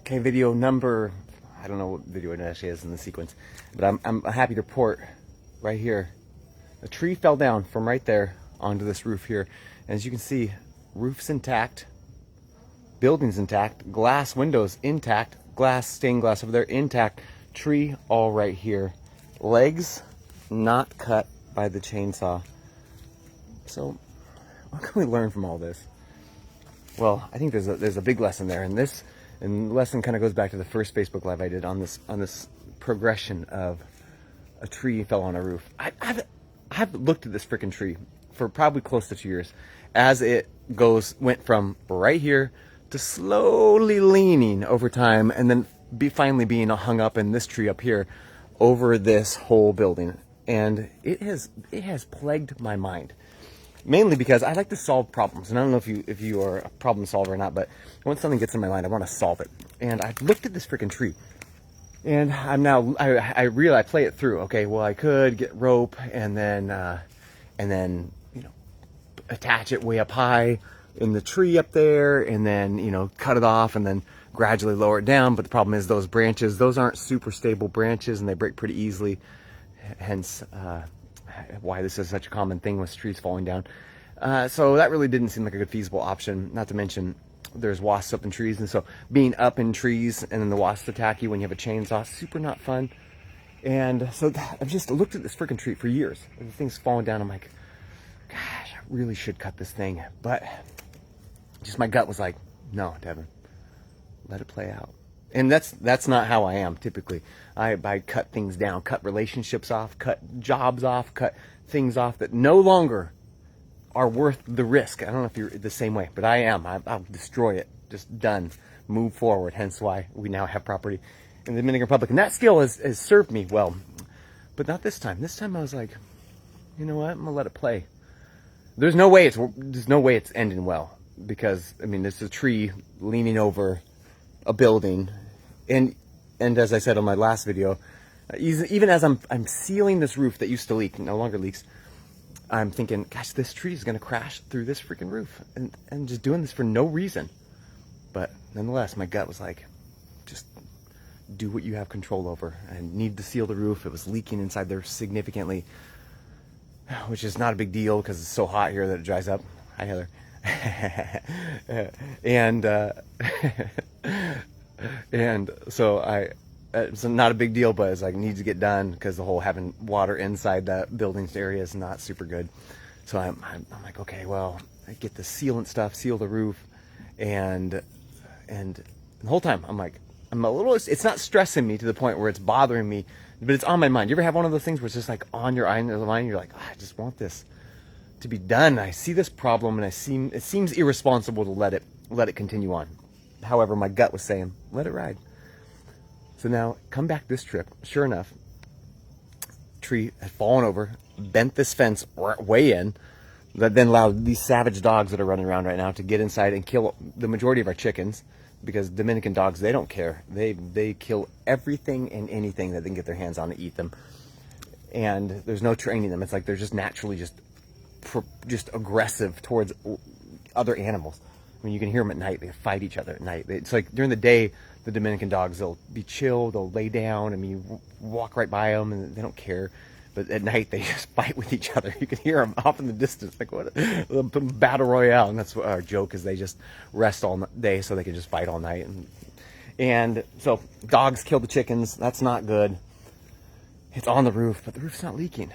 Okay, video number, I don't know what video it actually is in the sequence, but I'm happy to report right here. A tree fell down from right there onto this roof here. And as you can see, roof's intact, building's intact, glass windows intact, glass, stained glass over there intact, tree all right here. Legs not cut by the chainsaw. So what can we learn from all this? Well, I think there's a big lesson there, and the lesson kind of goes back to the first Facebook Live I did on this progression of a tree fell on a roof. I've looked at this freaking tree for probably close to 2 years as it went from right here to slowly leaning over time, and then finally being hung up in this tree up here over this whole building. And it has plagued my mind. Mainly because I like to solve problems, and I don't know if you are a problem solver or not, but once something gets in my mind, I want to solve it. And I've looked at this freaking tree, and I realize I play it through. Okay, well, I could get rope and then attach it way up high in the tree up there, and then cut it off and then gradually lower it down. But the problem is those branches, those aren't super stable branches, and they break pretty easily. Hence, why this is such a common thing with trees falling down. So that really didn't seem like a good feasible option. Not to mention there's wasps up in trees, and so being up in trees and then the wasps attack you when you have a chainsaw, super not fun. And so I've just looked at this freaking tree for years. The thing's falling down. I'm like, gosh, I really should cut this thing. But just my gut was like, no, Devin, let it play out. And that's not how I am typically. I cut things down, cut relationships off, cut jobs off, cut things off that no longer are worth the risk. I don't know if you're the same way, but I am. I'll destroy it. Just done. Move forward. Hence why we now have property in the Dominican Republic. And that skill has served me well. But not this time. This time I was like, you know what? I'm going to let it play. There's no way it's ending well. Because, I mean, there's a tree leaning over a building. And as I said on my last video, even as I'm sealing this roof that used to leak, no longer leaks, I'm thinking, gosh, this tree is going to crash through this freaking roof. And just doing this for no reason. But nonetheless, my gut was like, just do what you have control over. I need to seal the roof. It was leaking inside there significantly, which is not a big deal because it's so hot here that it dries up. Hi, Heather. And so it's not a big deal, but it's like needs to get done because the whole having water inside that building's area is not super good. So I'm like, okay, well, I get the sealant stuff, seal the roof, and the whole time I'm like, it's not stressing me to the point where it's bothering me, but it's on my mind. You ever have one of those things where it's just like on your mind, you're like, oh, I just want this to be done. I see this problem, and it seems irresponsible to let it continue on. However, my gut was saying, let it ride. So now, come back this trip. Sure enough, tree had fallen over, bent this fence way in, that then allowed these savage dogs that are running around right now to get inside and kill the majority of our chickens. Because Dominican dogs, they don't care. They kill everything and anything that they can get their hands on to eat them. And there's no training them. It's like they're just naturally just aggressive towards other animals. I mean, you can hear them at night. They fight each other at night. It's like during the day, the Dominican dogs, they'll be chill, they'll lay down. I mean, you walk right by them and they don't care. But at night, they just fight with each other. You can hear them off in the distance, like what a battle royale. And that's what our joke is. They just rest all day so they can just fight all night. And so dogs kill the chickens. That's not good. It's on the roof, but the roof's not leaking.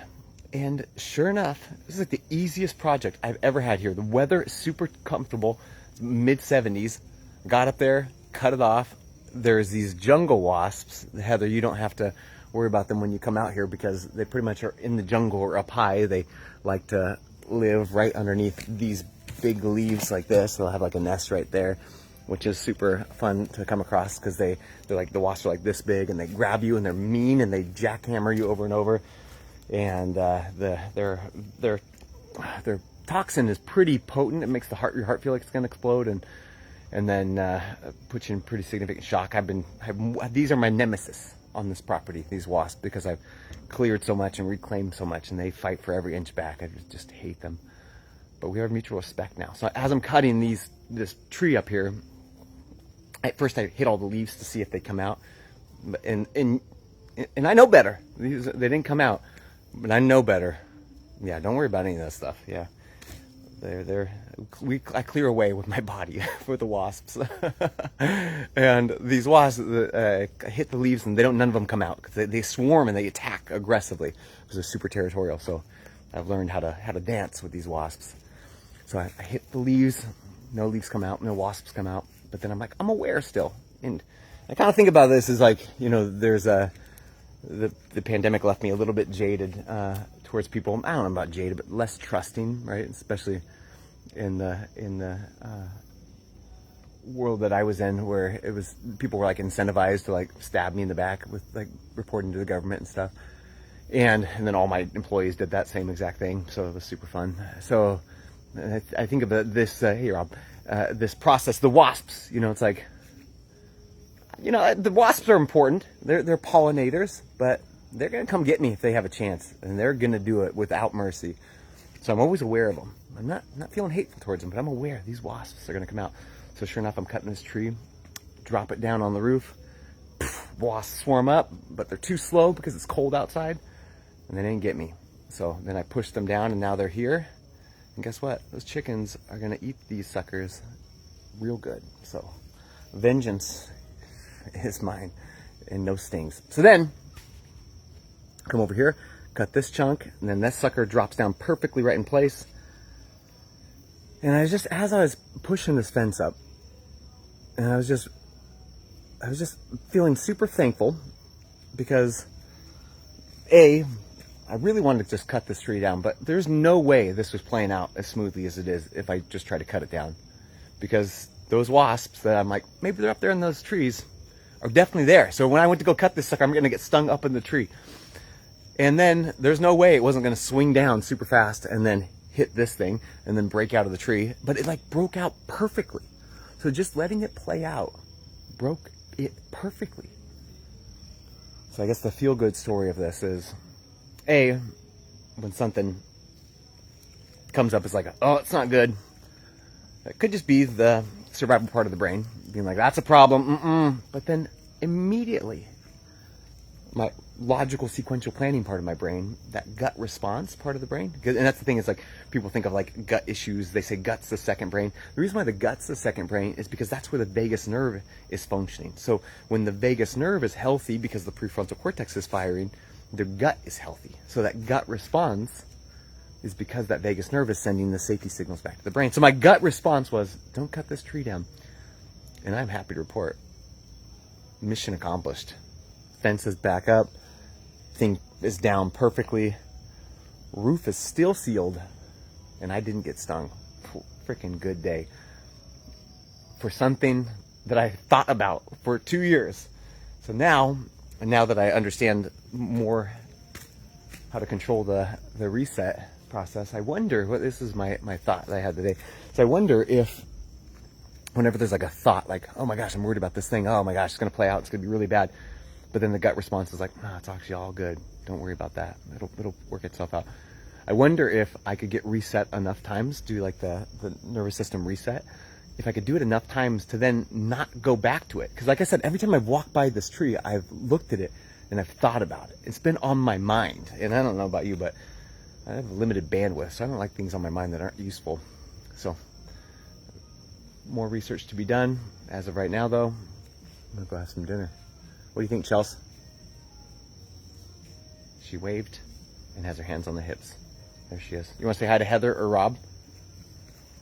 And sure enough, this is like the easiest project I've ever had here. The weather is super comfortable. It's mid-70s. Got up there, cut it off. There's these jungle wasps. Heather, you don't have to worry about them when you come out here because they pretty much are in the jungle or up high. They like to live right underneath these big leaves like this. They'll have like a nest right there, which is super fun to come across because they're like, the wasps are like this big and they grab you and they're mean and they jackhammer you over and over. And their toxin is pretty potent. It makes your heart feel like it's going to explode and then puts you in pretty significant shock. These are my nemesis on this property, these wasps, because I've cleared so much and reclaimed so much, and they fight for every inch back. I just hate them. But we have mutual respect now. So as I'm cutting this tree up here, At first I hit all the leaves to see if they come out, and I know better. They didn't come out, but I know better. Yeah, don't worry about any of that stuff. Yeah, I clear away with my body for the wasps, and these wasps hit the leaves and none of them come out because they swarm and they attack aggressively because they're super territorial. So I've learned how to dance with these wasps. So I hit the leaves, no leaves come out, no wasps come out. But then I'm like, I'm aware still. And I kind of think about this as like, there's the pandemic left me a little bit jaded towards people. I don't know about jaded, but less trusting, right? Especially in the world that I was in, where it was people were like incentivized to like stab me in the back with like reporting to the government and stuff. And then all my employees did that same exact thing. So it was super fun. So I think of this, hey Rob, this process, the wasps, it's like, the wasps are important. They're pollinators, but they're going to come get me if they have a chance, and they're going to do it without mercy. So I'm always aware of them. I'm not feeling hateful towards them, but I'm aware these wasps are going to come out. So sure enough, I'm cutting this tree, drop it down on the roof. Wasps swarm up, but they're too slow because it's cold outside, and they didn't get me. So then I pushed them down, and now they're here. And guess what? Those chickens are going to eat these suckers real good. So vengeance is mine, and no stings. So then come over here, cut this chunk, and then this sucker drops down perfectly right in place. And as I was pushing this fence up, and I was just feeling super thankful because I really wanted to just cut this tree down, but there's no way this was playing out as smoothly as it is if I just try to cut it down. Because those wasps that I'm like, maybe they're up there in those trees, are definitely there. So when I went to go cut this sucker, I'm going to get stung up in the tree. And then there's no way it wasn't going to swing down super fast and then hit this thing and then break out of the tree. But it like broke out perfectly. So just letting it play out broke it perfectly. So I guess the feel-good story of this is, when something comes up, it's like, oh, it's not good. It could just be the survival part of the brain being like, that's a problem. But then immediately, my logical sequential planning part of my brain, that gut response part of the brain, and that's the thing, is like people think of like gut issues, they say gut's the second brain. The reason why the gut's the second brain is because that's where the vagus nerve is functioning. So when the vagus nerve is healthy because the prefrontal cortex is firing, their gut is healthy. So that gut response is because that vagus nerve is sending the safety signals back to the brain. So my gut response was, don't cut this tree down. And I'm happy to report, mission accomplished. Fence is back up, thing is down perfectly, roof is still sealed, and I didn't get stung. Freaking good day for something that I thought about for 2 years. So now that I understand more how to control the reset process, I wonder, this is my thought that I had today. So I wonder if whenever there's like a thought like, oh my gosh, I'm worried about this thing, oh my gosh, it's going to play out, it's going to be really bad. But then the gut response is like, no, it's actually all good. Don't worry about that. It'll work itself out. I wonder if I could get reset enough times, do like the nervous system reset, if I could do it enough times to then not go back to it. Because like I said, every time I've walked by this tree, I've looked at it and I've thought about it. It's been on my mind. And I don't know about you, but I have limited bandwidth, so I don't like things on my mind that aren't useful. So more research to be done. As of right now, though, I'm going to go have some dinner. What do you think, Chelsea? She waved and has her hands on the hips. There she is. You want to say hi to Heather or Rob?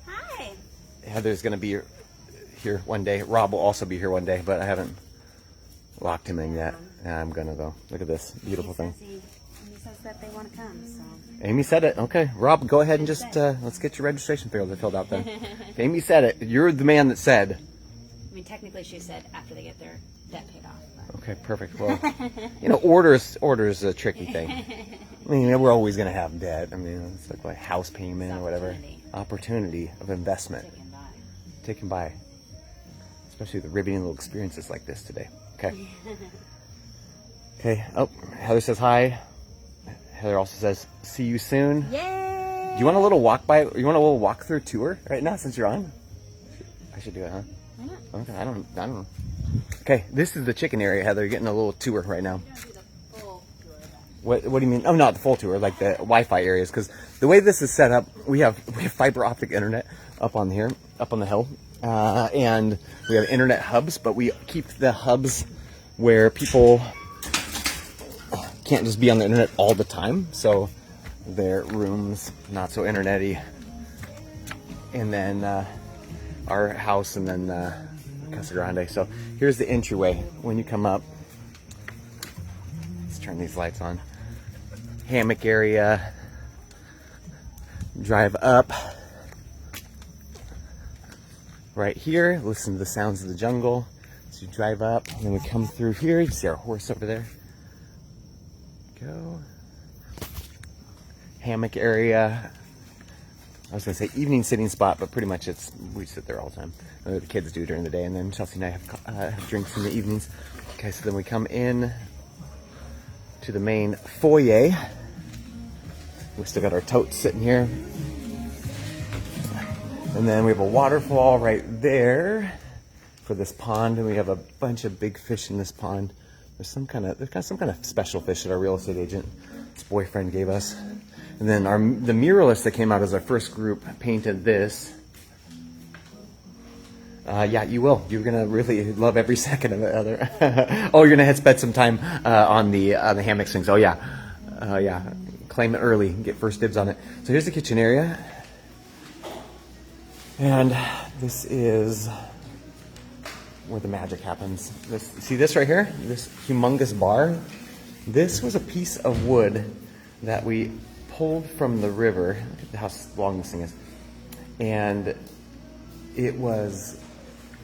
Hi. Heather's going to be here one day. Rob will also be here one day, but I haven't locked him in yet. I'm going to, though. Look at this beautiful thing. He says that they want to come, so. Amy said it. Okay. Rob, go ahead and just, let's get your registration filled out then. If Amy said it. You're the man that said. I mean, technically she said after they get their debt paid off. But. Okay, perfect. Well, order's a tricky thing. I mean, we're always going to have debt. I mean, it's like house payment or whatever. Opportunity of investment. Taken by. Especially the riveting little experiences like this today. Okay. Okay. Oh, Heather says hi. Heather also says, see you soon. Yay! Do you want a little walk through tour right now since you're on? I should do it, huh? Why not? Okay, I don't know. Okay, this is the chicken area, Heather. You're getting a little tour right now. What do you mean? Oh, not the full tour, like the Wi-Fi areas. Because the way this is set up, we have fiber optic internet up on here, up on the hill, and we have internet hubs. But we keep the hubs where people can't just be on the internet all the time. So their rooms not so internet-y, and then our house, and then Casa Grande. So here's the entryway when you come up. Let's turn these lights on. Hammock area. Drive up. Right here, listen to the sounds of the jungle. So you drive up, and then we come through here. You see our horse over there. Go. Hammock area. I was gonna say evening sitting spot, but pretty much we sit there all the time. The kids do during the day, and then Chelsea and I have drinks in the evenings. Okay, so then we come in to the main foyer. We still got our totes sitting here. And then we have a waterfall right there for this pond, and we have a bunch of big fish in this pond. There's some kind of special fish that our real estate agent's boyfriend gave us. And then the muralist that came out as our first group painted this. Yeah, you will. You're gonna really love every second of it, Heather. Oh, you're gonna spend some time on the hammock swings. Oh yeah, yeah. Claim it early. Get first dibs on it. So here's the kitchen area, and this is where the magic happens. See this right here? This humongous bar. This was a piece of wood that we pulled from the river. Look at how long this thing is, and it was.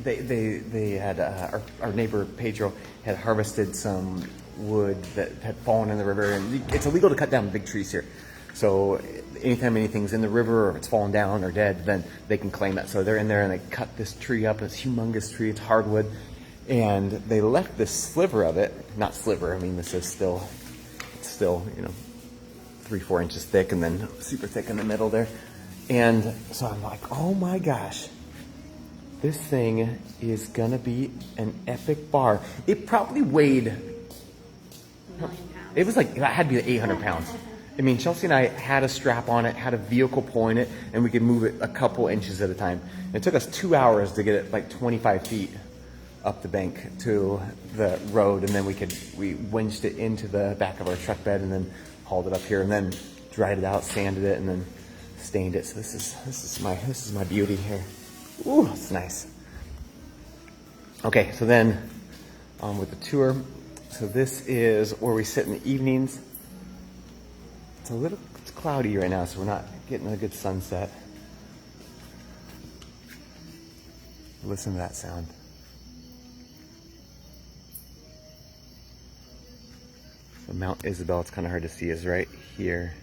They had our neighbor Pedro had harvested some wood that had fallen in the river, and it's illegal to cut down big trees here. So anytime anything's in the river or it's fallen down or dead, then they can claim it. So they're in there and they cut this tree up. This humongous tree. It's hardwood, and they left this sliver of it. Not sliver. I mean, this is still 3-4 inches thick, and then super thick in the middle there. And so I'm like, oh my gosh. This thing is gonna be an epic bar. It probably weighed. It was like, it had to be 800 pounds. I mean, Chelsea and I had a strap on it, had a vehicle pulling it, and we could move it a couple inches at a time. It took us 2 hours to get it like 25 feet up the bank to the road, and then we winched it into the back of our truck bed, and then hauled it up here, and then dried it out, sanded it, and then stained it. So this is my beauty here. Ooh, it's nice. Okay, so then on with the tour. So this is where we sit in the evenings. It's cloudy right now, so we're not getting a good sunset. Listen to that sound. So Mount Isabel, it's kind of hard to see, is right here,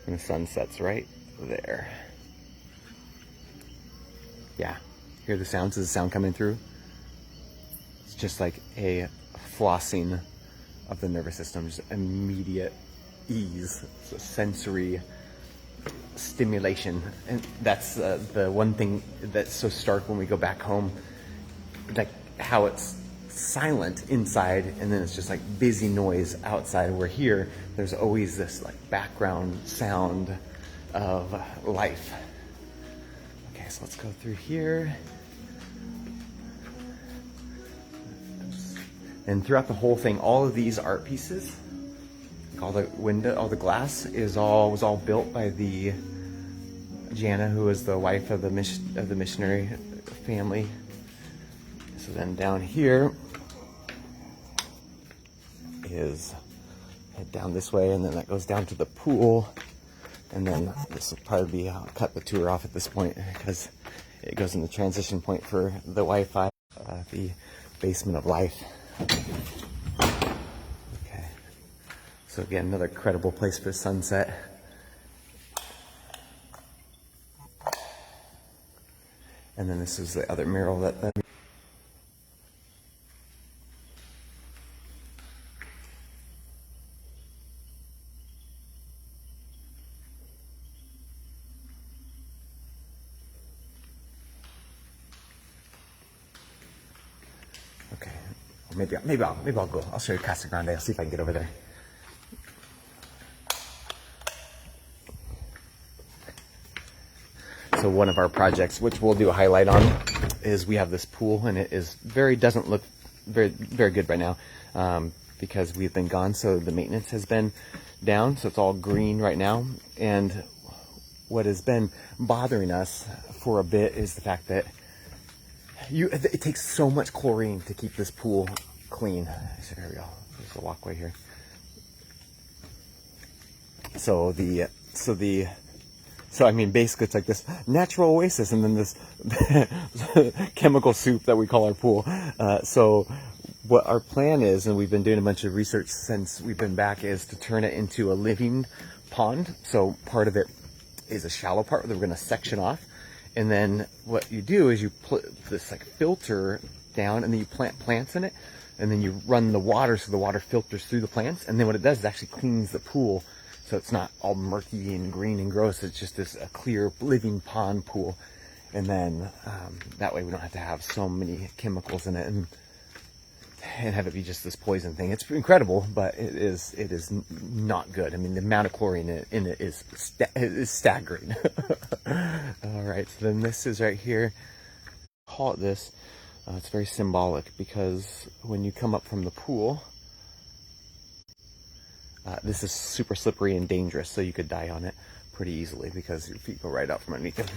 and the sun sets right there. Yeah, hear the sounds? Is the sound coming through? It's just like a flossing of the nervous system, just immediate ease, so sensory stimulation. And that's the one thing that's so stark when we go back home, like how it's silent inside and then it's just like busy noise outside. Where here, there's always this like background sound of life. Okay, so let's go through here. And throughout the whole thing, all of these art pieces, all the window, all the glass was all built by the Jana, who was the wife of the missionary family. So then down here is head down this way, and then that goes down to the pool. And then this will probably be, I'll cut the tour off at this point because it goes in the transition point for the Wi-Fi, the basement of life. Okay, so again, another credible place for sunset. And then this is the other mural that Maybe I'll go. I'll show you Casa Grande. I'll see if I can get over there. So one of our projects, which we'll do a highlight on, is we have this pool, and it is doesn't look very good right now, because we've been gone. So the maintenance has been down, so it's all green right now. And what has been bothering us for a bit is the fact that it takes so much chlorine to keep this pool clean. So here we go. There's a walkway here. So I mean, basically it's like this natural oasis and then this chemical soup that we call our pool. So what our plan is, and we've been doing a bunch of research since we've been back, is to turn it into a living pond. So part of it is a shallow part that we're going to section off. And then what you do is you put this like filter down, and then you plant plants in it. And then you run the water so the water filters through the plants. And then what it does is actually cleans the pool. So it's not all murky and green and gross. It's just a clear living pond pool. And then that way we don't have to have so many chemicals in it and have it be just this poison thing. It's incredible, but it is not good. I mean, the amount of chlorine in it is staggering. All right, so then this is right here. Call it this. It's very symbolic because when you come up from the pool, this is super slippery and dangerous, so you could die on it pretty easily because your feet go right out from underneath it.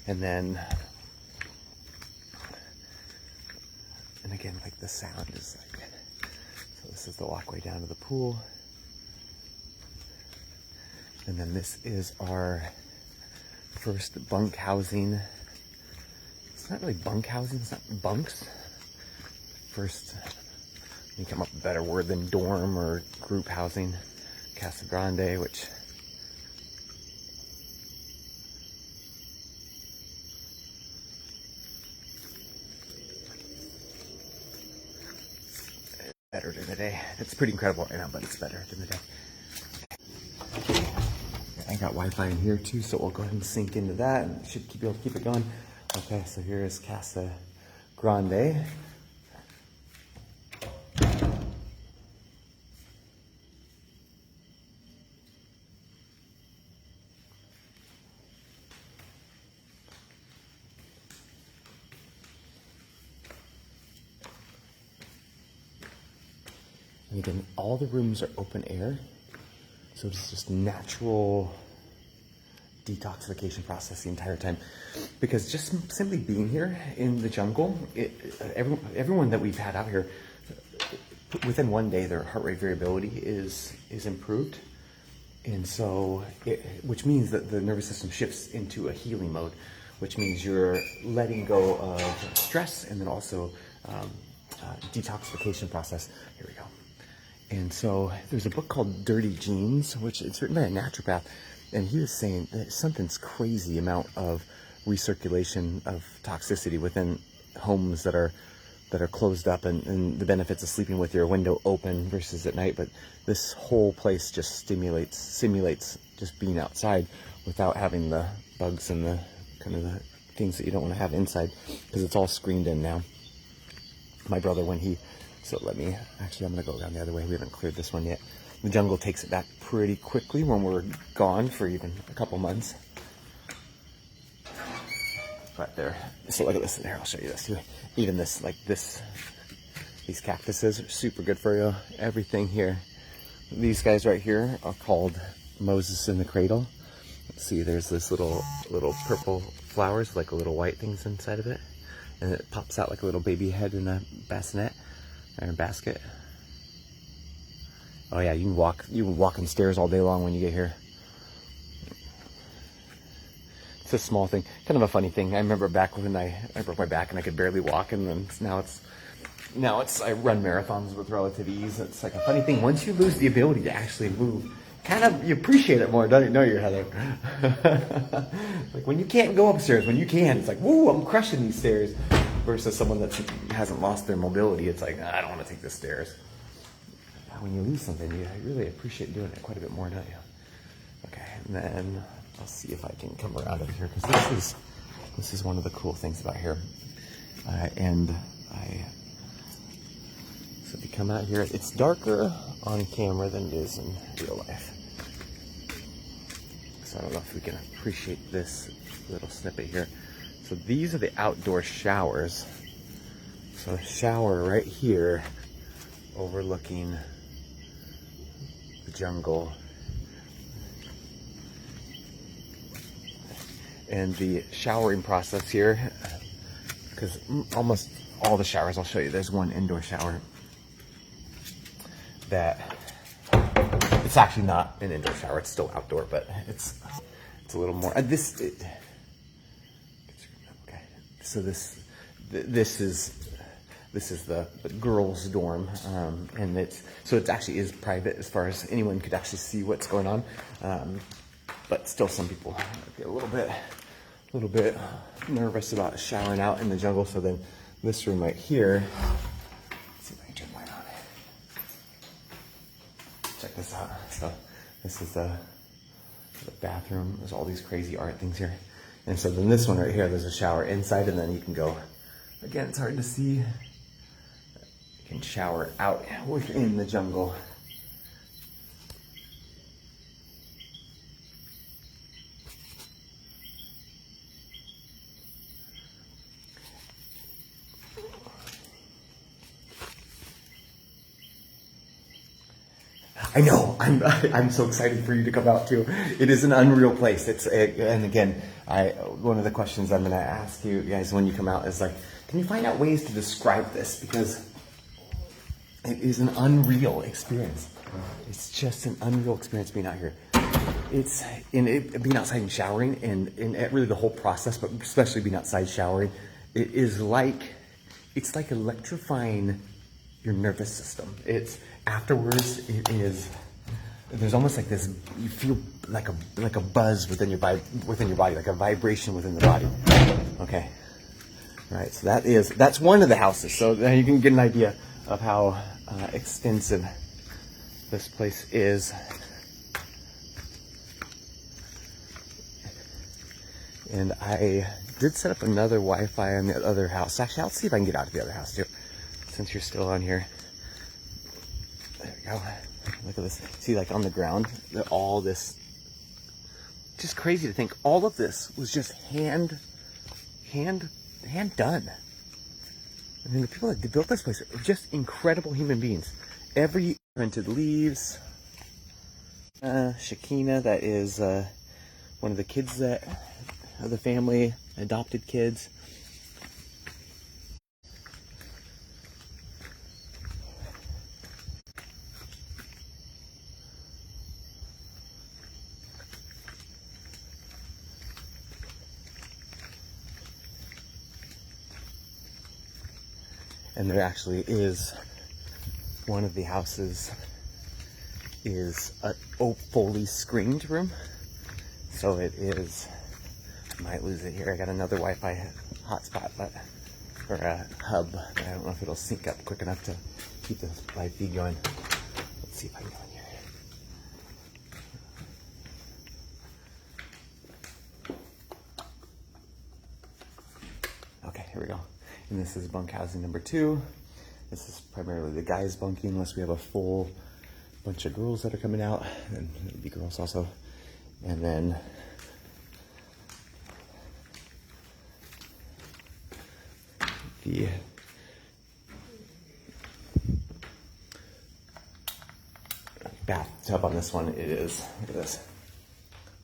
And then, and again, like the sound is like, so this is the walkway down to the pool. And then this is our first bunk housing. It's not really bunk housing, it's not bunks. First, you come up with a better word than dorm or group housing. Casa Grande, which better during the day. It's pretty incredible right now, but it's better during the day. I got Wi-Fi in here too, so we'll go ahead and sync into that and should be able to keep it going. Okay, so here is Casa Grande. And again, all the rooms are open air, so it's just natural detoxification process the entire time. Because just simply being here in the jungle, everyone that we've had out here, within one day their heart rate variability is improved. And so, which means that the nervous system shifts into a healing mode, which means you're letting go of stress and then also detoxification process. Here we go. And so there's a book called Dirty Genes, which it's written by a naturopath, and he was saying that something's crazy amount of recirculation of toxicity within homes that are closed up, and the benefits of sleeping with your window open versus at night. But this whole place just simulates just being outside without having the bugs and the kind of the things that you don't want to have inside, because it's all screened in now. My brother, so let me, actually I'm going to go down the other way. We haven't cleared this one yet. The jungle takes it back pretty quickly when we're gone for even a couple months. Right there. So look at this. There, I'll show you this too. Even this, like this, these cactuses are super good for you. Everything here. These guys right here are called Moses in the Cradle. Let's see, there's this little purple flowers, like little white things inside of it. And it pops out like a little baby head in a bassinet. Or a basket. Oh yeah, you can walk on stairs all day long when you get here. It's a small thing, kind of a funny thing. I remember back when I broke my back and I could barely walk, and then now I run marathons with relative ease. It's like a funny thing. Once you lose the ability to actually move, kind of you appreciate it more, don't you? No, you're Heather. Like when you can't go upstairs, when you can, it's like, woo, I'm crushing these stairs. Versus someone that hasn't lost their mobility, it's like, I don't want to take the stairs. When you lose something, you really appreciate doing it quite a bit more, don't you? Okay, and then I'll see if I can come around over here, because this is one of the cool things about here. And So if you come out here, it's darker on camera than it is in real life. So I don't know if we can appreciate this little snippet here. So these are the outdoor showers. So a shower right here overlooking the jungle. And the showering process here, because almost all the showers, I'll show you, there's one indoor shower that it's actually not an indoor shower, it's still outdoor, but it's a little more okay. So this is the girls' dorm, and it actually is private as far as anyone could actually see what's going on, but still some people get a little bit nervous about showering out in the jungle. So then this room right here, let's see if I can turn the light on. Check this out. So this is the bathroom. There's all these crazy art things here. And so then this one right here, there's a shower inside, and then you can go, again, it's hard to see, you can shower out within the jungle. I know. I'm so excited for you to come out too. It is an unreal place. And again, one of the questions I'm going to ask you guys when you come out is like, can you find out ways to describe this, because it is an unreal experience. It's just an unreal experience being out here. It's being outside and showering, and really the whole process, but especially being outside showering, it's like electrifying your nervous system. It's afterwards, there's almost like this, you feel like a buzz within your body, like a vibration within the body. Okay. All right, so that's one of the houses. So you can get an idea of how extensive this place is. And I did set up another Wi-Fi on the other house. Actually, I'll see if I can get out of the other house too, since you're still on here. There we go. Look at this. See, like on the ground, all this, just crazy to think all of this was just hand done. I mean, the people that built this place are just incredible human beings. Every printed leaves. Shakina, that is one of the kids of the family, adopted kids. And there actually is, one of the houses is a fully screened room. So it is, I might lose it here. I got another Wi-Fi hotspot, or a hub. I don't know if it'll sync up quick enough to keep the live feed going. Let's see if I can go in here. Okay, here we go. And this is bunk housing number 2. This is primarily the guys bunking, unless we have a full bunch of girls that are coming out, and it'll be girls also. And then the bathtub on this one, it is, look at this,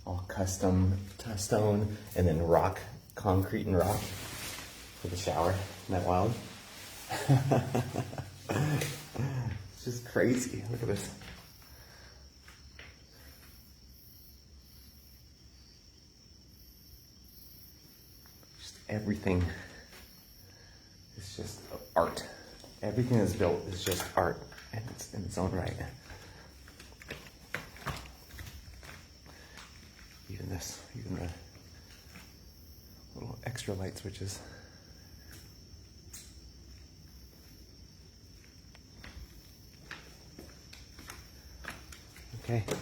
all custom stone, and then rock, concrete and rock for the shower. Isn't that wild? It's just crazy. Look at this. Just everything is just art. Everything that's built is just art, and it's in its own right. Even the little extra light switches. Okay, I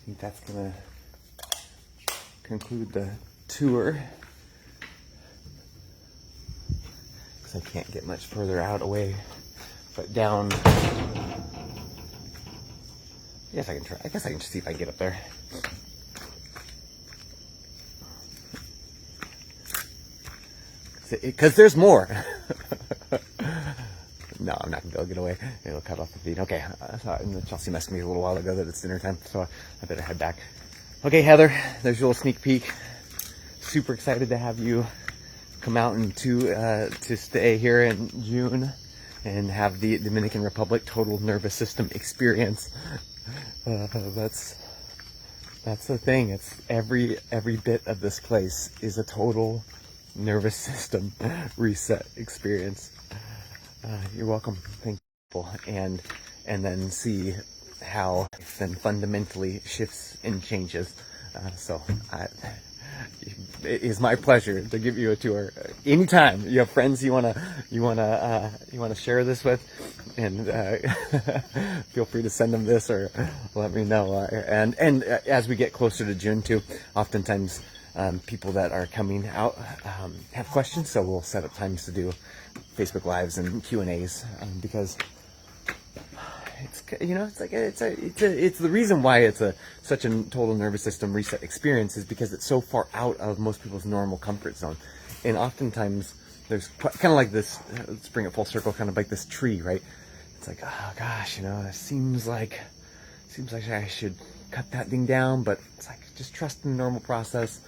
think that's gonna conclude the tour, because I can't get much further out away But down. I guess I can try. I guess I can just see if I can get up there. Because there's more. No, I'm not going to be able to get away. It'll cut off the feed. Okay, I thought Chelsea messaged me a little while ago that it's dinner time, so I better head back. Okay, Heather, there's your little sneak peek. Super excited to have you come out and to stay here in June and have the Dominican Republic total nervous system experience. That's the thing. It's every bit of this place is a total nervous system reset experience. You're welcome. Thank you. And then see how then fundamentally shifts and changes. It is my pleasure to give you a tour anytime you have friends you wanna share this with, and feel free to send them this or let me know. And as we get closer to June too, oftentimes people that are coming out have questions, so we'll set up times to do Facebook Lives and Q&As because it's it's the reason why it's such a total nervous system reset experience is because it's so far out of most people's normal comfort zone, and oftentimes there's kind of like this. Let's bring it full circle, kind of like this tree, right? It's like, oh gosh, it seems like I should cut that thing down, but it's like just trust in the normal process,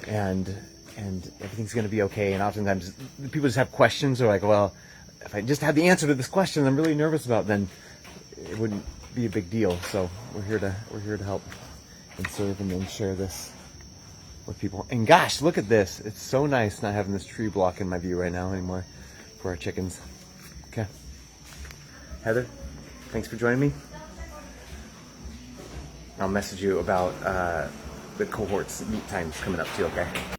and everything's going to be okay. And oftentimes people just have questions. They're like, well, if I just had the answer to this question I'm really nervous about, then it wouldn't be a big deal. So we're here to help and serve and then share this with people. And gosh, look at this. It's so nice not having this tree blocking my view right now anymore for our chickens. Okay. Heather, thanks for joining me. I'll message you about the cohorts meet times coming up too, okay?